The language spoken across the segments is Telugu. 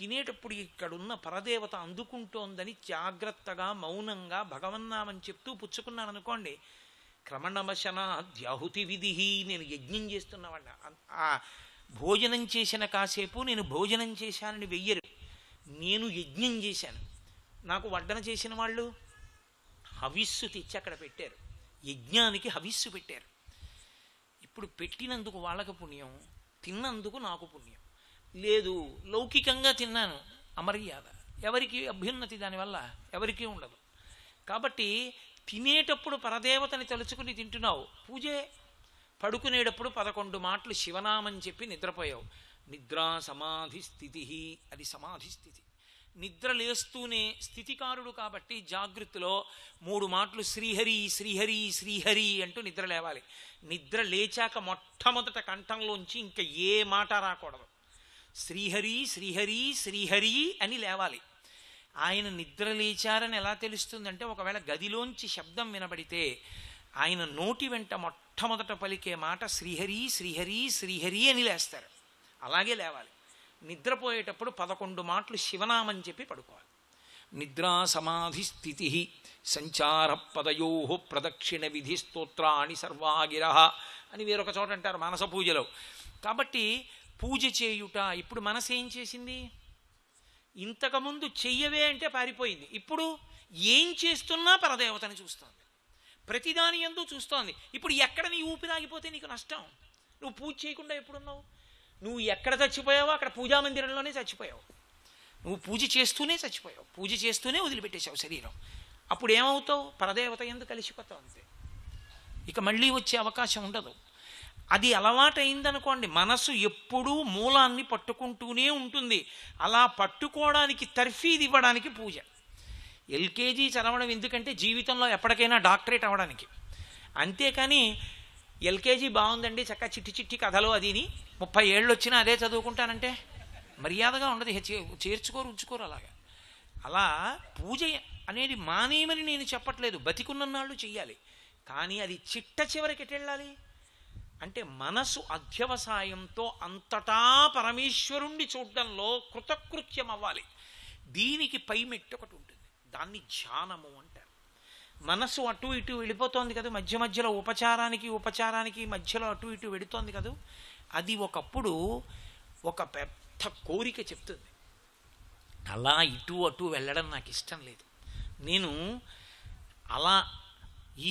తినేటప్పుడు ఇక్కడున్న పరదేవత అందుకుంటోందని జాగ్రత్తగా మౌనంగా భగవన్నామని చెప్తూ పుచ్చుకున్నాను అనుకోండి, క్రమణవశన ద్యాహుతి విధి, నేను యజ్ఞం చేస్తున్నవాడిని. ఆ భోజనం చేసిన కాసేపు నేను భోజనం చేశానని వెయ్యరు, నేను యజ్ఞం చేశాను. నాకు వడ్డన చేసిన వాళ్ళు హవిస్సు తెచ్చి అక్కడ పెట్టారు, యజ్ఞానికి హవిస్సు పెట్టారు. ఇప్పుడు పెట్టినందుకు వాళ్ళకు పుణ్యం, తిన్నందుకు నాకు పుణ్యం. లేదు లౌకికంగా తిన్నాను, అమర్యాద, ఎవరికి అభ్యున్నతి దానివల్ల ఎవరికీ ఉండదు. కాబట్టి తినేటప్పుడు పరదేవతని తలుచుకుని తింటున్నావు, పూజే. పడుకునేటప్పుడు 11 మాటలు శివనామని చెప్పి నిద్రపోయావు, నిద్రా సమాధి స్థితి, అది సమాధి స్థితి. నిద్ర లేస్తూనే స్థితికారుడు కాబట్టి జాగృతిలో 3 మాటలు శ్రీహరి శ్రీహరి శ్రీహరి అంటూ నిద్ర లేవాలి. నిద్ర లేచాక మొట్టమొదట కంఠంలోంచి ఇంకా ఏ మాట రాకూడదు, శ్రీహరి శ్రీహరి శ్రీహరి అని లేవాలి. ఆయన నిద్ర లేచారని ఎలా తెలుస్తుందంటే, ఒకవేళ గదిలోంచి శబ్దం వినబడితే ఆయన నోటి వెంట మొట్టమొదట పలికే మాట శ్రీహరి శ్రీహరి శ్రీహరి అని లేస్తారు. అలాగే లేవాలి. నిద్రపోయేటప్పుడు 11 మాటలు శివనామని చెప్పి పడుకోవాలి. నిద్రా సమాధి స్థితి సంచార పదయో ప్రదక్షిణ విధి స్తోత్రాన్ని సర్వాగిర అని వేరొక చోట అంటారు మానస పూజలో. కాబట్టి పూజ చేయుట, ఇప్పుడు మనసు ఏం చేసింది? ఇంతకుముందు చెయ్యవే అంటే పారిపోయింది, ఇప్పుడు ఏం చేస్తున్నా పరదేవతని చూస్తోంది, ప్రతిదాని యందు చూస్తోంది. ఇప్పుడు ఎక్కడ నీ ఊపిరాగిపోతే నీకు నష్టం? నువ్వు పూజ చేయకుండా ఎప్పుడున్నావు? నువ్వు ఎక్కడ చచ్చిపోయావో అక్కడ పూజామందిరంలోనే చచ్చిపోయావు. నువ్వు పూజ చేస్తూనే చచ్చిపోయావు, పూజ చేస్తూనే వదిలిపెట్టేశావు శరీరం. అప్పుడు ఏమవుతావు? పరదేవత యందు కలిసిపోతావు అంతే. ఇక మళ్ళీ వచ్చే అవకాశం ఉండదు. అది అలవాటైందనుకోండి, మనసు ఎప్పుడూ మూలాన్ని పట్టుకుంటూనే ఉంటుంది. అలా పట్టుకోవడానికి తర్ఫీదు ఇవ్వడానికి పూజ. ఎల్కేజీ చదవడం ఎందుకంటే జీవితంలో ఎప్పటికైనా డాక్టరేట్ అవ్వడానికి. అంతేకాని ఎల్కేజీ బాగుందండి చక్కగా చిట్టి చిట్టి కథలు అదిని 30 ఏళ్ళు వచ్చినా అదే చదువుకుంటానంటే మర్యాదగా ఉండదు, చేర్చుకోరు ఉంచుకోరు. అలాగా అలా పూజ అనేది మానేమని నేను చెప్పట్లేదు, బతికున్నన్నాళ్ళు చెయ్యాలి. కానీ అది చిట్ట చివరికి ఎటెళ్ళాలి అంటే, మనసు అధ్యవసాయంతో అంతటా పరమేశ్వరుణ్ణి చూడడంలో కృతకృత్యం అవ్వాలి. దీనికి పైమెట్టు ఒకటి ఉంటుంది, దాన్ని ధ్యానము అంటారు. మనసు అటు ఇటు వెళ్ళిపోతోంది కదా, మధ్య మధ్యలో ఉపచారానికి మధ్యలో అటు ఇటు వెడుతోంది కదా, అది ఒకప్పుడు ఒక పెద్ద కోరిక చెప్తుంది, అలా ఇటు అటు వెళ్ళడం నాకు ఇష్టం లేదు, నేను అలా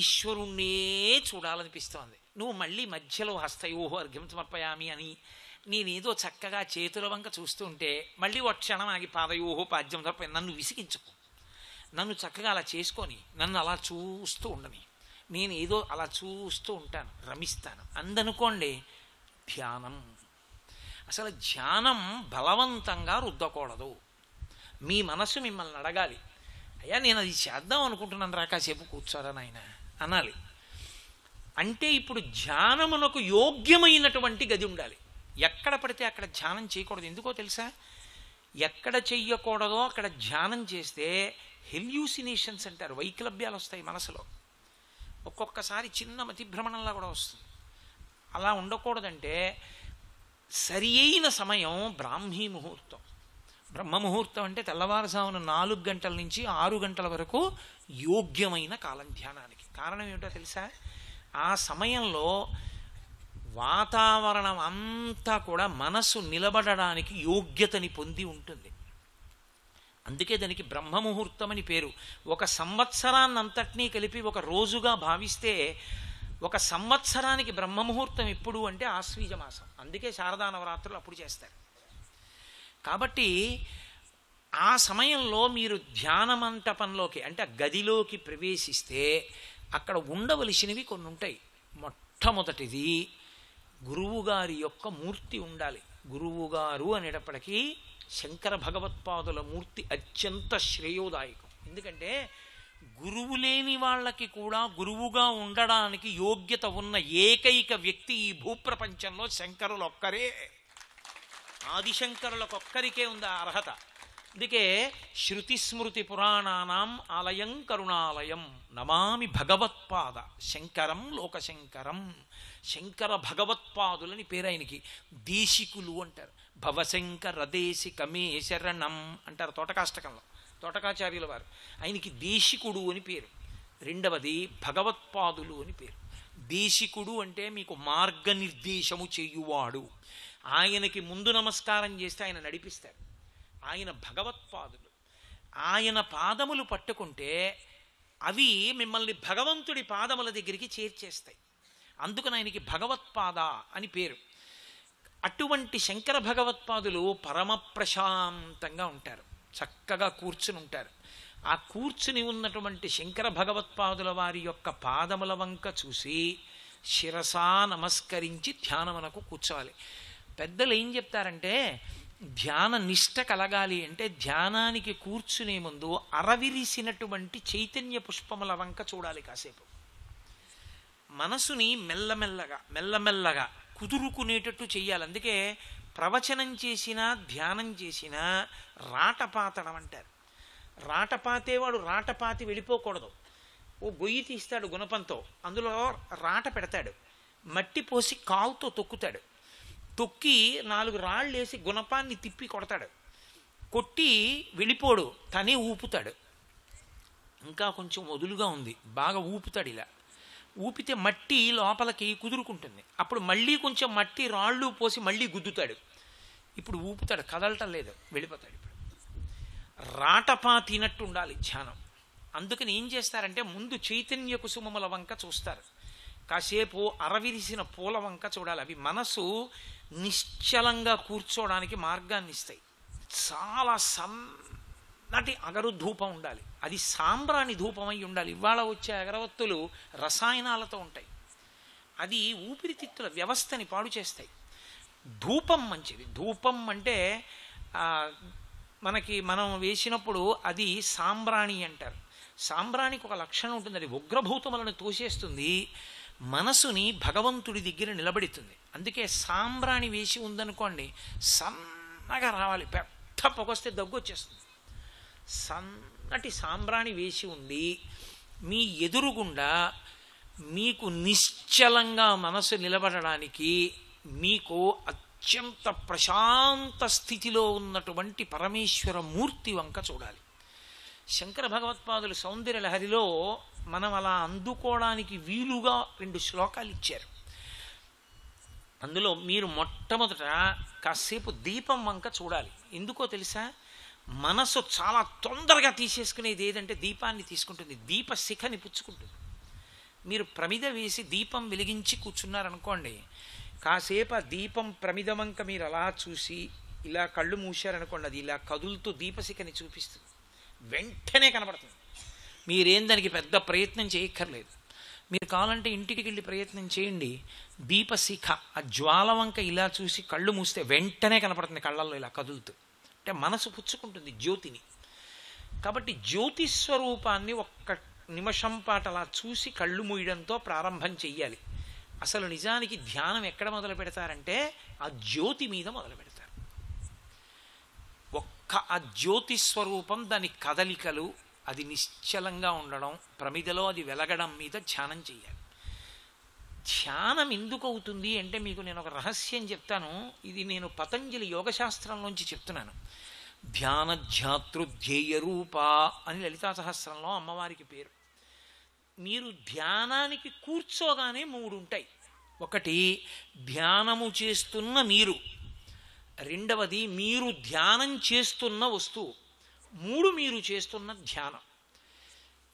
ఈశ్వరుణ్ణే చూడాలనిపిస్తోంది. నువ్వు మళ్ళీ మధ్యలో హస్తయోహో అర్ఘ్యం సమర్పయామి అని నేనేదో చక్కగా చేతుల వంక చూస్తుంటే మళ్ళీ ఒక క్షణం ఆగి పాదయోహో పాద్యం సమర్పయ, నన్ను విసిగించుకో, నన్ను చక్కగా అలా చేసుకొని నన్ను అలా చూస్తూ ఉండని, నేను ఏదో అలా చూస్తూ ఉంటాను, రమిస్తాను అందనుకోండి. ధ్యానం అసలు ధ్యానం బలవంతంగా రుద్దకూడదు. మీ మనసు మిమ్మల్ని అడగాలి, అయ్యా నేను అది చేద్దాం అనుకుంటున్నాను రా కాసేపు కూర్చోరా నాయన అనాలి. అంటే ఇప్పుడు ధ్యానమునకు యోగ్యమైనటువంటి గది ఉండాలి. ఎక్కడ పడితే అక్కడ ధ్యానం చేయకూడదు. ఎందుకో తెలుసా? ఎక్కడ చెయ్యకూడదో అక్కడ ధ్యానం చేస్తే హెల్యూసినేషన్స్ అంటారు, వైక్లభ్యాలు వస్తాయి మనసులో. ఒక్కొక్కసారి చిన్న మతిభ్రమణంలా కూడా వస్తుంది. అలా ఉండకూడదంటే సరి అయిన సమయం బ్రాహ్మీ ముహూర్తం. బ్రహ్మ ముహూర్తం అంటే తెల్లవారుజామున 4 గంటల నుంచి 6 గంటల వరకు యోగ్యమైన కాలం ధ్యానానికి. కారణం ఏమిటో తెలుసా? ఆ సమయంలో వాతావరణం అంతా కూడా మనసు నిలబడడానికి యోగ్యతని పొంది ఉంటుంది. అందుకే దానికి బ్రహ్మముహూర్తం అని పేరు. ఒక సంవత్సరాన్నంతటినీ కలిపి ఒక రోజుగా భావిస్తే ఒక సంవత్సరానికి బ్రహ్మముహూర్తం ఎప్పుడు అంటే ఆశ్వీజ మాసం. అందుకే శారదా నవరాత్రులు అప్పుడు చేస్తారు. కాబట్టి ఆ సమయంలో మీరు ధ్యాన మంటపంలోకి అంటే గదిలోకి ప్రవేశిస్తే అక్కడ ఉండవలసినవి కొన్ని ఉంటాయి. మొట్టమొదటిది గురువుగారి యొక్క మూర్తి ఉండాలి. గురువుగారు అనేటప్పటికీ శంకర భగవత్పాదుల మూర్తి అత్యంత శ్రేయోదాయకం. ఎందుకంటే గురువు లేని వాళ్ళకి కూడా గురువుగా ఉండడానికి యోగ్యత ఉన్న ఏకైక వ్యక్తి ఈ భూప్రపంచంలో శంకరులు ఒక్కరే. ఆదిశంకరులకొక్కరికే ఉంది ఆ అర్హత. అందుకే శృతిస్మృతి పురాణానాం ఆలయం కరుణాలయం నమామి భగవత్పాద శంకరం లోకశంకరం. శంకర భగవత్పాదులని పేరు ఆయనకి. దేశికులు అంటారు. భవశంకరదేశికమే శరణం అంటారు తోటకాష్టకంలో, తోటకాచార్యుల వారు. ఆయనకి దేశికుడు అని పేరు. రెండవది భగవత్పాదులు అని పేరు. దేశికుడు అంటే మీకు మార్గనిర్దేశము చేయువాడు. ఆయనకి ముందు నమస్కారం చేస్తే ఆయన నడిపిస్తారు. ఆయన భగవత్పాదులు. ఆయన పాదములు పట్టుకుంటే అవి మిమ్మల్ని భగవంతుడి పాదముల దగ్గరికి చేర్చేస్తాయి. అందుకని ఆయనకి భగవత్పాద అని పేరు. అటువంటి శంకర భగవత్పాదులు పరమ ప్రశాంతంగా ఉంటారు, చక్కగా కూర్చుని ఉంటారు. ఆ కూర్చుని ఉన్నటువంటి శంకర భగవత్పాదుల వారి యొక్క పాదముల వంక చూసి శిరసా నమస్కరించి ధ్యానమునకు కూర్చోవాలి. పెద్దలు ఏం చెప్తారంటే, ధ్యాన నిష్ట కలగాలి అంటే ధ్యానానికి కూర్చునే ముందు అరవిరిసినటువంటి చైతన్య పుష్పముల వంక చూడాలి కాసేపు. మనసుని మెల్లమెల్లగా కుదురుకునేటట్టు చెయ్యాలి. అందుకే ప్రవచనం చేసినా ధ్యానం చేసినా రాటపాతడం అంటారు. రాటపాతేవాడు రాటపాతి వెళ్ళిపోకూడదు. ఓ గొయ్యి తీస్తాడు గుణపంతో, అందులో రాట పెడతాడు, మట్టి పోసి కాలుతో తొక్కుతాడు, తొక్కి 4 రాళ్ళు వేసి గుణపాన్ని తిప్పి కొడతాడు. కొట్టి వెళ్ళిపోడు, తనే ఊపుతాడు. ఇంకా కొంచెం వదులుగా ఉంది, బాగా ఊపుతాడు. ఇలా ఊపితే మట్టి లోపలికి కుదురుకుంటుంది. అప్పుడు మళ్ళీ కొంచెం మట్టి రాళ్ళు పోసి మళ్ళీ గుద్దుతాడు. ఇప్పుడు ఊపుతాడు, కదలటం లేదు, వెళ్ళిపోతాడు. ఇప్పుడు రాటపాతినట్టు ఉండాలి ధ్యానం. అందుకని ఏం చేస్తారంటే ముందు చైతన్య కుసుమముల వంక చూస్తారు, కాసేపు అరవిరిసిన పూల వంక చూడాలి. అవి మనసు నిశ్చలంగా కూర్చోవడానికి మార్గాన్ని ఇస్తాయి. చాలా సన్నటి అగరు ధూపం ఉండాలి, అది సాంబ్రాణి ధూపం అయి ఉండాలి. ఇవాళ వచ్చే అగరవత్తులు రసాయనాలతో ఉంటాయి, అది ఊపిరితిత్తుల వ్యవస్థని పాడు చేస్తాయి. ధూపం మంచిది. ధూపం అంటే మనం వేసినప్పుడు అది సాంబ్రాణి అంటారు. సాంబ్రాణికి ఒక లక్షణం ఉంటుంది, అది ఉగ్రభూతములను తోసేస్తుంది, మనసుని భగవంతుడి దగ్గర నిలబెడుతుంది. అందుకే సాంబ్రాణి వేసి ఉందనుకోండి, సన్నగా రావాలి, పెద్ద పొగొస్తే దగ్గు వచ్చేస్తుంది. సన్నటి సాంబ్రాణి వేసి ఉంది మీ ఎదురుగుండా, మీకు నిశ్చలంగా మనసు నిలబడడానికి, మీకు అత్యంత ప్రశాంత స్థితిలో ఉన్నటువంటి పరమేశ్వర మూర్తి వంక చూడాలి. శంకర భగవత్పాదులు సౌందర్య లహరిలో మనం అలా అందుకోవడానికి వీలుగా 2 శ్లోకాలు ఇచ్చారు. అందులో మీరు మొట్టమొదట కాసేపు దీపం వంక చూడాలి. ఎందుకో తెలుసా? మనసు చాలా తొందరగా తీసేసుకునేది ఏదంటే దీపాన్ని తీసుకుంటుంది, దీప శిఖని పుచ్చుకుంటుంది. మీరు ప్రమిద వేసి దీపం వెలిగించి కూర్చున్నారనుకోండి, కాసేపు ఆ దీపం ప్రమిద వంక మీరు అలా చూసి ఇలా కళ్ళు మూశారనుకోండి, అది ఇలా కదులుతూ దీపశిఖని చూపిస్తుంది, వెంటనే కనబడుతుంది. మీరేం దానికి పెద్ద ప్రయత్నం చేయక్కర్లేదు. మీరు కావాలంటే ఇంటికి వెళ్ళి ప్రయత్నం చేయండి. దీపశిఖ ఆ జ్వాల వంక ఇలా చూసి కళ్ళు మూస్తే వెంటనే కనపడుతుంది కళ్ళల్లో ఇలా కదులుతూ. అంటే మనసు పుచ్చుకుంటుంది జ్యోతిని. కాబట్టి జ్యోతి స్వరూపాన్ని ఒక్క నిమిషం పాటు అలా చూసి కళ్ళు మూయడంతో ప్రారంభం చెయ్యాలి. అసలు నిజానికి ధ్యానం ఎక్కడ మొదలు పెడతారంటే ఆ జ్యోతి మీద మొదలు పెడతారు. ఆ జ్యోతి స్వరూపం, దాని కదలికలు, అది నిశ్చలంగా ఉండడం, ప్రమిదలో అది వెలగడం మీద ధ్యానం చెయ్యాలి. ధ్యానం ఎందుకు అవుతుంది అంటే మీకు నేను ఒక రహస్యం చెప్తాను. ఇది నేను పతంజలి యోగశాస్త్రంలోంచి చెప్తున్నాను. ధ్యానధ్యాతృధ్యేయ రూప అని లలితా సహస్రంలో అమ్మవారికి పేరు. మీరు ధ్యానానికి కూర్చోగానే 3 ఉంటాయి. ఒకటి ధ్యానము చేస్తున్న మీరు, రెండవది మీరు ధ్యానం చేస్తున్న వస్తువు, 3 మీరు చేస్తున్న ధ్యానం.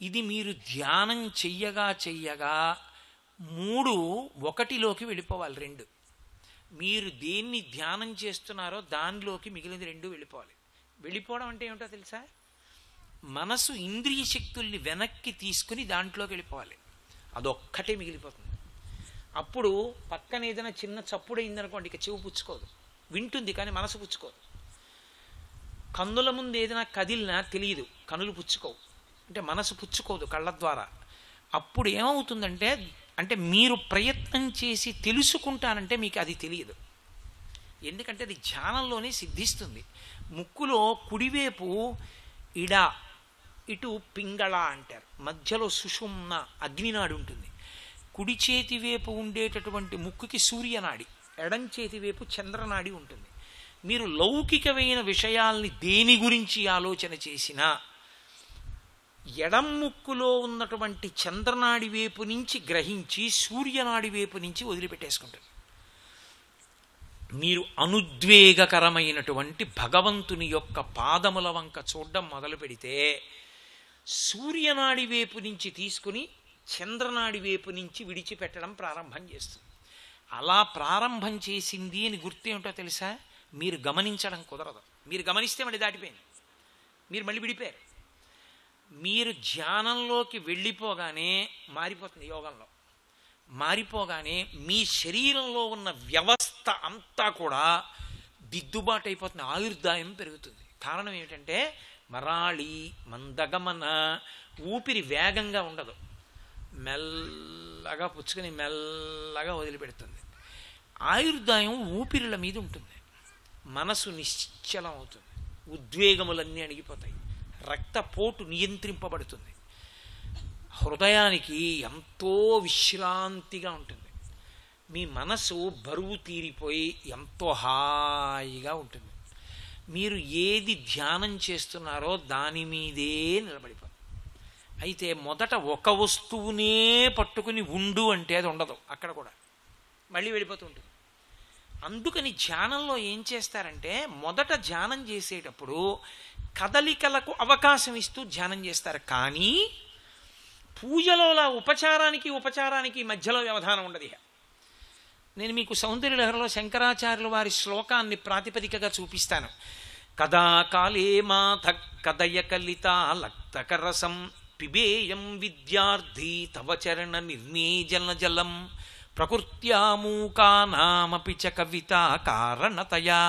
ఇది మీరు ధ్యానం చెయ్యగా 3 ఒకటిలోకి వెళ్ళిపోవాలి. 2 మీరు దేన్ని ధ్యానం చేస్తున్నారో దానిలోకి మిగిలిన 2 వెళ్ళిపోవాలి. వెళ్ళిపోవడం అంటే ఏమిటో తెలుసా? మనసు ఇంద్రియ శక్తుల్ని వెనక్కి తీసుకుని దాంట్లోకి వెళ్ళిపోవాలి. అదొక్కటే మిగిలిపోతుంది. అప్పుడు పక్కన ఏదైనా చిన్న చప్పుడు అయిందనుకోండి, ఇక చెవు పుచ్చుకోదు, వింటుంది కానీ మనసు పుచ్చుకోదు. కన్నుల ముందు ఏదైనా కదిలినా తెలియదు, కనులు పుచ్చుకోవు, అంటే మనసు పుచ్చుకోదు కళ్ళ ద్వారా. అప్పుడు ఏమవుతుందంటే, అంటే మీరు ప్రయత్నం చేసి తెలుసుకుంటానంటే మీకు అది తెలియదు. ఎందుకంటే అది ధ్యానంలోనే సిద్ధిస్తుంది. ముక్కులో కుడివైపు ఇడ, ఇటు పింగళ అంటారు, మధ్యలో సుషుమ్న అగ్నినాడి ఉంటుంది. కుడి చేతి వైపు ఉండేటటువంటి ముక్కుకి సూర్యనాడి, ఎడం చేతి వైపు చంద్రనాడి ఉంటుంది. మీరు లౌకికమైన విషయాల్ని దేని గురించి ఆలోచన చేసినా ఎడం ముక్కులో ఉన్నటువంటి చంద్రనాడి వైపు నుంచి గ్రహించి సూర్యనాడి వైపు నుంచి వదిలిపెట్టేసుకుంటుంది. మీరు అనుద్వేగకరమైనటువంటి భగవంతుని యొక్క పాదముల వంక చూడడం మొదలు పెడితే సూర్యనాడి వైపు నుంచి తీసుకుని చంద్రనాడి వైపు నుంచి విడిచిపెట్టడం ప్రారంభం చేస్తుంది. అలా ప్రారంభం చేసింది అని గుర్తు ఏమిటో తెలుసా? మీరు గమనించడం కుదరదు. మీరు గమనిస్తే మళ్ళీ దాటిపోయింది, మీరు మళ్ళీ విడిపోయారు. మీరు ధ్యానంలోకి వెళ్ళిపోగానే మారిపోతుంది. యోగంలో మారిపోగానే మీ శరీరంలో ఉన్న వ్యవస్థ అంతా కూడా దిద్దుబాటు అయిపోతుంది, ఆయుర్దాయం పెరుగుతుంది. కారణం ఏమిటంటే మరాళి మందగమన, ఊపిరి వేగంగా ఉండదు, మెల్లగా పుచ్చుకొని మెల్లగా వదిలిపెడుతుంది. ఆయుర్దాయం ఊపిరిల మీద ఉంటుంది, మనసు నిశ్చలం అవుతుంది, ఉద్వేగములన్నీ అణిగిపోతాయి, రక్తపోటు నియంత్రింపబడుతుంది, హృదయానికి ఎంతో విశ్రాంతిగా ఉంటుంది, మీ మనసు బరువు తీరిపోయి ఎంతో హాయిగా ఉంటుంది. మీరు ఏది ధ్యానం చేస్తున్నారో దాని మీదే నిలబడిపోతుంది. అయితే మొదట ఒక వస్తువునే పట్టుకుని ఉండు అంటే అది ఉండదు, అక్కడ కూడా మళ్ళీ వెళ్ళిపోతూ ఉంటుంది. అందుకని ధ్యానంలో ఏం చేస్తారంటే మొదట ధ్యానం చేసేటప్పుడు కదలికలకు అవకాశం ఇస్తూ ధ్యానం చేస్తారు. కానీ పూజలోలా ఉపచారానికి మధ్యలో వ్యవధానం ఉండదు. నేను మీకు సౌందర్యలహరిలో శంకరాచార్యుల వారి శ్లోకాన్ని ప్రాతిపదికగా చూపిస్తాను. కదా కాళే మాథ కదయ కలిత లక్తకరసం పిబేయం విద్యార్థి తవ చరణ నిర్నేజన జలం ప్రకృత్యామూకానామపి చ కవిత కారణతయా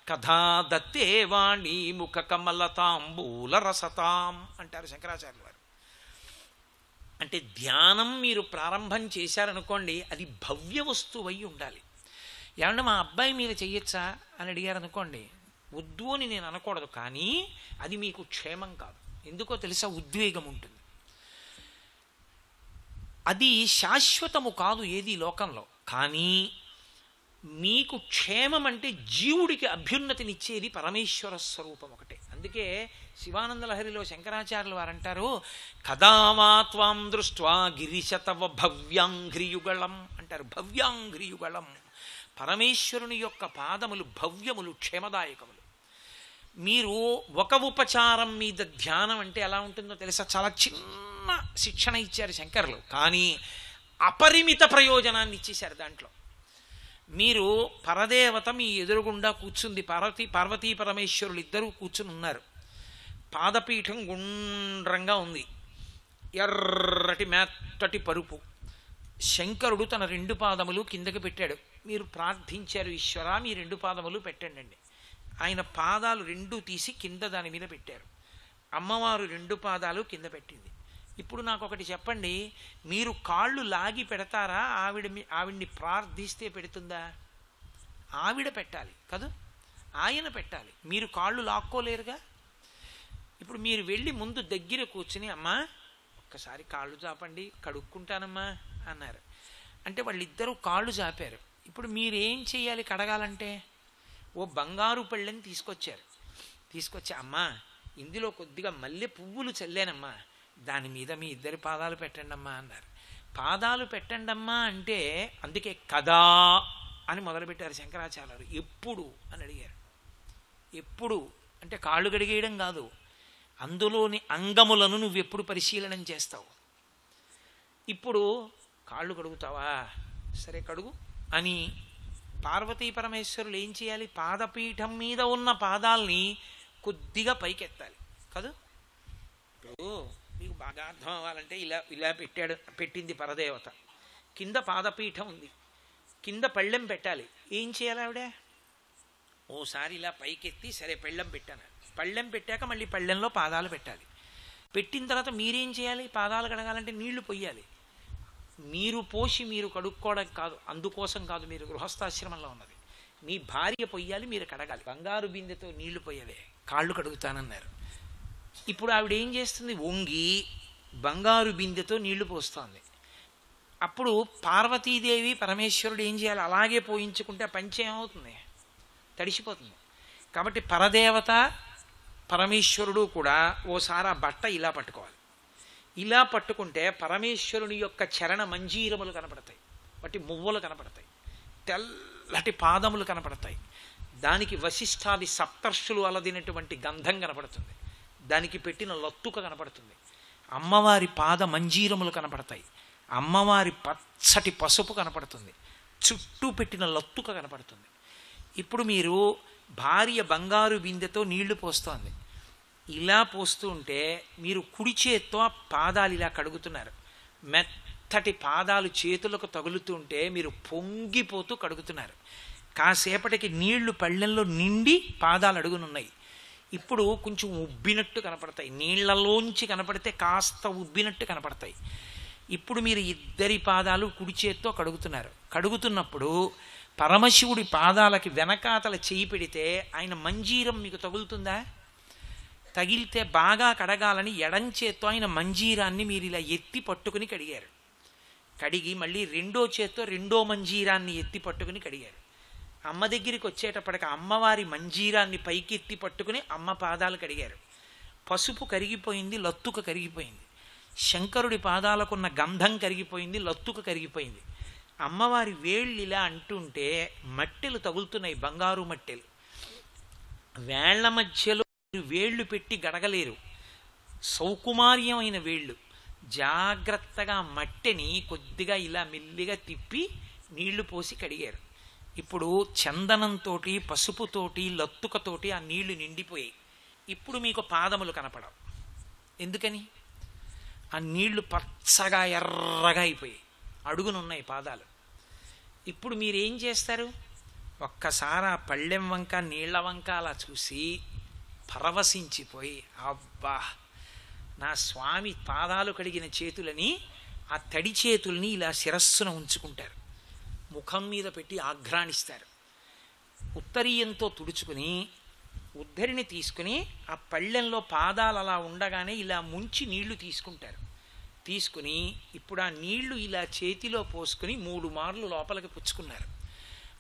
కథా దత్తే వాణి ముఖ కమలతాంబూల రసతాం అంటారు శంకరాచార్యుల వారు. అంటే ధ్యానం మీరు ప్రారంభం చేశారనుకోండి, అది భవ్య వస్తువు అయి ఉండాలి. ఏమంటే మా అబ్బాయి మీద చెయ్యొచ్చా అని అడిగారు అనుకోండి, వద్దు అని నేను అనకూడదు, కానీ అది మీకు క్షేమం కాదు. ఎందుకో తెలుసా? ఉద్వేగం ఉంటుంది. అది శాశ్వతము కాదు ఏది లోకంలో, కానీ మీకు క్షేమం అంటే జీవుడికి అభ్యున్నతినిచ్చేది పరమేశ్వర స్వరూపం ఒకటే. అందుకే శివానందలహరిలో శంకరాచార్యులు వారు అంటారు, కదావా త్వాం దృష్ట్వా గిరిశతవ భవ్యాంఘ్రియుగళం అంటారు. భవ్యాంఘ్రియుగళం, పరమేశ్వరుని యొక్క పాదములు భవ్యములు, క్షేమదాయకములు. మీరు ఒక ఉపచారం మీద ధ్యానం అంటే ఎలా ఉంటుందో తెలుసా? చాలా చిన్న శిక్షణ ఇచ్చారు శంకరులు, కానీ అపరిమిత ప్రయోజనాన్ని ఇచ్చేశారు దాంట్లో. మీరు పరదేవత మీ ఎదురుగుండా కూర్చుంది, పార్వతీ పరమేశ్వరులు ఇద్దరూ కూర్చుని ఉన్నారు. పాదపీఠం గుండ్రంగా ఉంది, ఎర్రటి మెత్తటి పరుపు. శంకరుడు తన 2 పాదములు కిందకి పెట్టాడు. మీరు ప్రార్థించారు, ఈశ్వరా మీ 2 పాదములు పెట్టండి అండి. ఆయన పాదాలు 2 తీసి కింద దాని మీద పెట్టారు. అమ్మవారు 2 పాదాలు కింద పెట్టింది. ఇప్పుడు నాకు ఒకటి చెప్పండి, మీరు కాళ్ళు లాగి పెడతారా? ఆవిడ్ని ప్రార్థిస్తే పెడుతుందా? ఆవిడ పెట్టాలి కదా, ఆయన పెట్టాలి, మీరు కాళ్ళు లాక్కోలేరుగా. ఇప్పుడు మీరు వెళ్ళి ముందు దగ్గర కూర్చుని, అమ్మా ఒక్కసారి కాళ్ళు చాపండి కడుక్కుంటానమ్మా అన్నారు. అంటే వాళ్ళిద్దరూ కాళ్ళు చాపారు. ఇప్పుడు మీరేం చెయ్యాలి కడగాలంటే? ఓ బంగారు పళ్ళని తీసుకొచ్చి అమ్మా ఇందులో కొద్దిగా మల్లె పువ్వులు చల్లానమ్మా, దాని మీద మీ 2 పాదాలు పెట్టండమ్మా అన్నారు. పాదాలు పెట్టండమ్మా అంటే అందుకే కదా అని మొదలుపెట్టారు శంకరాచార్యులు. ఎప్పుడు అని అడిగారు. ఎప్పుడు అంటే కాళ్ళు కడిగేయడం కాదు, అందులోని అంగములను నువ్వెప్పుడు పరిశీలనం చేస్తావు. ఇప్పుడు కాళ్ళు కడుగుతావా, సరే కడుగు అని పార్వతీ పరమేశ్వరులు ఏం చేయాలి? పాదపీఠం మీద ఉన్న పాదాలని కొద్దిగా పైకెత్తాలి కదా. ఇప్పుడు మీకు బాగా అర్థం అవ్వాలంటే ఇలా పెట్టింది పరదేవత, కింద పాదపీఠం ఉంది, కింద పళ్ళెం పెట్టాలి. ఏం చేయాలి ఆవిడ? ఓసారి ఇలా పైకెత్తి సరే పళ్ళెం పెట్టాను, పళ్ళెం పెట్టాక మళ్ళీ పళ్ళెంలో పాదాలు పెట్టాలి. పెట్టిన తర్వాత మీరేం చేయాలి? పాదాలు కడగాలంటే నీళ్లు పొయ్యాలి. మీరు పోసి మీరు కడుక్కోవడం కాదు, అందుకోసం కాదు మీరు గృహస్థాశ్రమంలో ఉన్నది. మీ భార్య పొయ్యాలి, మీరు కడగాలి. బంగారు బిందెతో నీళ్లు పొయ్యవే, కాళ్ళు కడుగుతానన్నారు. ఇప్పుడు ఆవిడ ఏం చేస్తుంది? వంగి బంగారు బిందెతో నీళ్లు పోస్తోంది. అప్పుడు పార్వతీదేవి పరమేశ్వరుడు ఏం చేయాలి? అలాగే పోయించుకుంటే పంచ ఏమవుతుంది? తడిసిపోతుంది. కాబట్టి పరదేవత పరమేశ్వరుడు కూడా ఓసారి ఆ బట్ట ఇలా పట్టుకోవాలి. ఇలా పట్టుకుంటే పరమేశ్వరుని యొక్క చరణ మంజీరములు కనపడతాయి, వాటి మువ్వలు కనపడతాయి, తెల్లటి పాదములు కనపడతాయి, దానికి వశిష్ఠాది సప్తర్షులు అలదినటువంటి గంధం కనపడుతుంది, దానికి పెట్టిన లత్తుక కనపడుతుంది, అమ్మవారి పాద మంజీరములు కనపడతాయి, అమ్మవారి పచ్చటి పసుపు కనపడుతుంది, చుట్టూ పెట్టిన లత్తుక కనపడుతుంది. ఇప్పుడు మీరు భార్య బంగారు బిందెతో నీళ్లు పోస్తోంది, ఇలా పోస్తూ ఉంటే మీరు కుడి చేత్తో ఆ పాదాలు ఇలా కడుగుతున్నారు. మెత్తటి పాదాలు చేతులకు తగులుతుంటే మీరు పొంగిపోతూ కడుగుతున్నారు. కాసేపటికి నీళ్లు పళ్ళెంలో నిండి పాదాలు అడుగునున్నాయి. ఇప్పుడు కొంచెం ఉబ్బినట్టు కనపడతాయి, నీళ్లలోంచి కనపడితే కాస్త ఉబ్బినట్టు కనపడతాయి. ఇప్పుడు మీరు ఇద్దరి పాదాలు కుడి చేత్తో కడుగుతున్నారు. కడుగుతున్నప్పుడు పరమశివుడి పాదాలకి వెనకాతల చేయి పెడితే ఆయన మంజీరం మీకు తగులుతుందా? తగిలితే బాగా కడగాలని ఎడంచేత్తో ఆయన మంజీరాన్ని మీరు ఇలా ఎత్తి పట్టుకుని కడిగారు. కడిగి మళ్ళీ రెండో చేత్తో రెండో మంజీరాన్ని ఎత్తి పట్టుకుని కడిగారు. అమ్మ దగ్గరికి వచ్చేటప్పటికి అమ్మవారి మంజీరాన్ని పైకి ఎత్తి పట్టుకుని అమ్మ పాదాలు కడిగారు. పసుపు కరిగిపోయింది, లత్తుక కరిగిపోయింది. శంకరుడి పాదాలకున్న గంధం కరిగిపోయింది, లత్తుక కరిగిపోయింది. అమ్మవారి వేళ్ళు ఇలా అంటుంటే మట్టెలు తగులుతున్నాయి, బంగారు మట్టెలు. వేళ్ల మధ్యలో వేళ్ళు పెట్టి గడగలేరు, సౌకుమార్యమైన వేళ్ళు. జాగ్రత్తగా మట్టెని కొద్దిగా ఇలా మెల్లిగా తిప్పి నీళ్లు పోసి కడిగారు. ఇప్పుడు చందనంతో, పసుపుతోటి, లత్తుకతోటి ఆ నీళ్లు నిండిపోయాయి. ఇప్పుడు మీకు పాదములు కనపడవు. ఎందుకని? ఆ నీళ్లు పచ్చగా ఎర్రగా అయిపోయాయి, అడుగునున్నాయి పాదాలు. ఇప్పుడు మీరేం చేస్తారు? ఒక్కసారి ఆ పళ్ళెం వంక నీళ్ల వంక అలా చూసి పరవశించిపోయి, అబ్బా నా స్వామి పాదాలు కడిగిన చేతులని, ఆ తడి చేతుల్ని ఇలా శిరస్సున ఉంచుకుంటారు, ముఖం మీద పెట్టి ఆఘ్రాణిస్తారు. ఉత్తరీయంతో తుడుచుకుని ఉద్ధరిని తీసుకుని ఆ పళ్ళెంలో పాదాలు అలా ఉండగానే ఇలా ముంచి నీళ్లు తీసుకుంటారు. తీసుకుని ఇప్పుడు ఆ నీళ్లు ఇలా చేతిలో పోసుకుని 3 మార్లు లోపలికి పుచ్చుకున్నారు.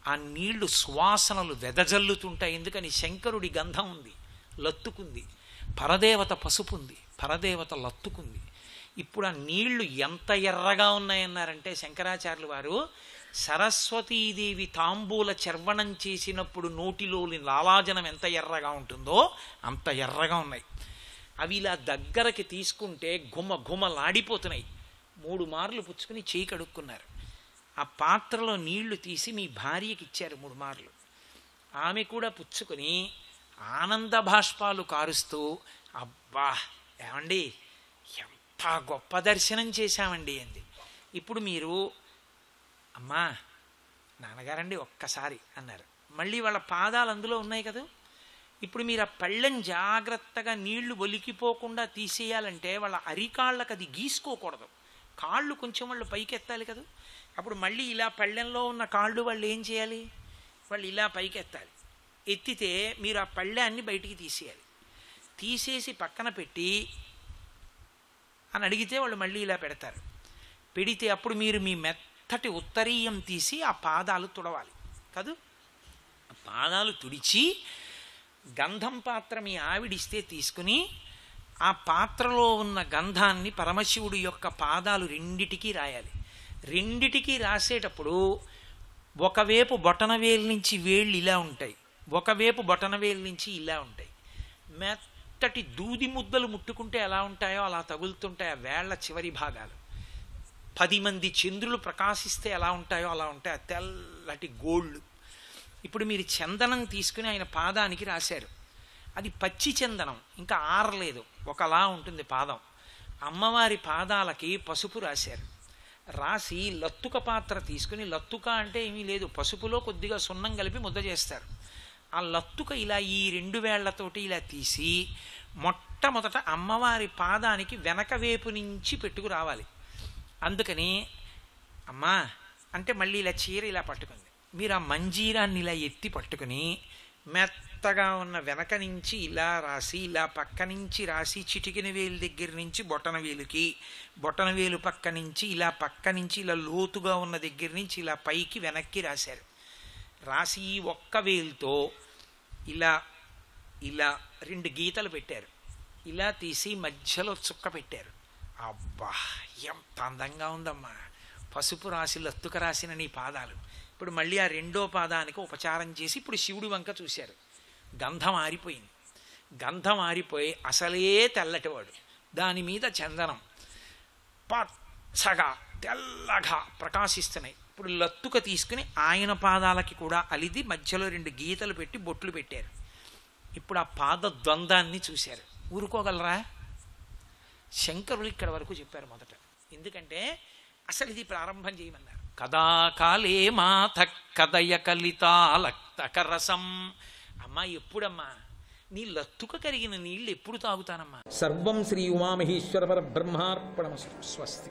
ఆ నీళ్లు సువాసనలు వెదజల్లుతుంటాయి. ఎందుకని? శంకరుడి గంధం ఉంది, లత్తుకుంది, పరదేవత పసుపు ఉంది, పరదేవత లత్తుకుంది. ఇప్పుడు ఆ నీళ్లు ఎంత ఎర్రగా ఉన్నాయన్నారంటే శంకరాచార్యులు వారు, సరస్వతీదేవి తాంబూల చర్వణం చేసినప్పుడు నోటిలోని లాలాజనం ఎంత ఎర్రగా ఉంటుందో అంత ఎర్రగా ఉన్నాయి. అవి ఇలా దగ్గరకి తీసుకుంటే గుమ గుమలాడిపోతున్నాయి. 3 మార్లు పుచ్చుకుని చేయి కడుక్కున్నారు. ఆ పాత్రలో నీళ్లు తీసి మీ భార్యకి ఇచ్చారు 3 మార్లు. ఆమె కూడా పుచ్చుకొని ఆనంద భాష్పాలు కారుస్తూ, అబ్బా ఏమండి ఎంత గొప్ప దర్శనం చేశామండి అంది. ఇప్పుడు మీరు, అమ్మా నాన్నగారండి ఒక్కసారి అన్నారు. మళ్ళీ వాళ్ళ పాదాలు అందులో ఉన్నాయి కదా. ఇప్పుడు మీరు ఆ పళ్ళెం జాగ్రత్తగా నీళ్లు ఒలికిపోకుండా తీసేయాలంటే వాళ్ళ అరికాళ్ళకి అది గీసుకోకూడదు, కాళ్ళు కొంచెం వాళ్ళు పైకెత్తాలి కదా. అప్పుడు మళ్ళీ ఇలా పళ్ళెంలో ఉన్న కాళ్ళు వాళ్ళు ఏం చేయాలి? వాళ్ళు ఇలా పైకెత్తాలి. ఎత్తితే మీరు ఆ పళ్ళాన్ని బయటికి తీసేయాలి. తీసేసి పక్కన పెట్టి అని అడిగితే వాళ్ళు మళ్ళీ ఇలా పెడతారు. పెడితే అప్పుడు మీరు మీ మెత్తటి ఉత్తరీయం తీసి ఆ పాదాలు తుడవాలి కదూ. ఆ పాదాలు తుడిచి గంధం పాత్ర మీ ఆవిడిస్తే తీసుకుని ఆ పాత్రలో ఉన్న గంధాన్ని పరమశివుడి యొక్క పాదాలు రెండిటికీ రాయాలి. రెండిటికీ రాసేటప్పుడు ఒకవైపు బొటనవేలు నుంచి వేళ్ళు ఇలా ఉంటాయి, ఒకవైపు బొటనవేలు నుంచి ఇలా ఉంటాయి. మెత్తటి దూది ముద్దలు ముట్టుకుంటే ఎలా ఉంటాయో అలా తగులుతుంటాయి ఆ వేళ్ల చివరి భాగాలు. 10 మంది చంద్రులు ప్రకాశిస్తే ఎలా ఉంటాయో అలా ఉంటాయి ఆ తెల్లటి గోళ్ళు. ఇప్పుడు మీరు చందనం తీసుకుని ఆయన పాదానికి రాశారు. అది పచ్చి చందనం, ఇంకా ఆరలేదు, ఒకలా ఉంటుంది పాదం. అమ్మవారి పాదాలకి పసుపు రాశారు. రాసి లత్తుక పాత్ర తీసుకుని, లత్తుక అంటే ఏమీ లేదు, పసుపులో కొద్దిగా సున్నం కలిపి ముద్ద చేస్తారు. ఆ లత్తుక ఇలా ఈ 2 వేళ్లతోటి ఇలా తీసి మొట్టమొదట అమ్మవారి పాదానికి వెనక వైపు నుంచి పెట్టుకు రావాలి. అందుకని అమ్మా అంటే మళ్ళీ ఇలా చీర ఇలా పట్టుకుంది. మీరు ఆ మంజీరాన్ని ఇలా ఎత్తి పట్టుకుని మెత్తగా ఉన్న వెనక నుంచి ఇలా రాసి, ఇలా పక్క నుంచి రాసి, చిటికిన వేలు దగ్గర నుంచి బొటన వేలుకి, బొటన వేలు పక్క నుంచి ఇలా పక్క నుంచి ఇలా లోతుగా ఉన్న దగ్గర నుంచి ఇలా పైకి వెనక్కి రాశారు. రాసి ఒక్క వేలుతో ఇలా ఇలా 2 గీతలు పెట్టారు, ఇలా తీసి మధ్యలో చుక్క పెట్టారు. అబ్బా ఎంత అందంగా ఉందమ్మా, పసుపు రాసి లత్తుక రాసిన నీ పాదాలు. ఇప్పుడు మళ్ళీ ఆ 2వ పాదానికి ఉపచారం చేసి ఇప్పుడు శివుడి వంక చూశారు. గంధం ఆరిపోయింది. గంధం ఆరిపోయి అసలే తెల్లటివాడు, దాని మీద చందనం పచ్చగా తెల్లగా ప్రకాశిస్తున్నాయి. ఇప్పుడు లత్తుక తీసుకుని ఆయన పాదాలకి కూడా అలిది మధ్యలో 2 గీతలు పెట్టి బొట్లు పెట్టారు. ఇప్పుడు ఆ పాద ద్వంద్వాన్ని చూశారు. ఊరుకోగలరా? శంకరులు ఇక్కడ వరకు చెప్పారు మొదట. ఎందుకంటే అసలు ఇది ప్రారంభం చేయమన్నారు. కదా కాలే మాథ కదయ కలితాలక్తకరసం. అమ్మా ఎప్పుడమ్మా నీ లత్తుక కరిగిన నీళ్ళు ఎప్పుడు తాగుతానమ్మా? సర్వం శ్రీ ఉమామహేశ్వర పరబ్రహ్మార్పణమస్తు. స్వస్తి.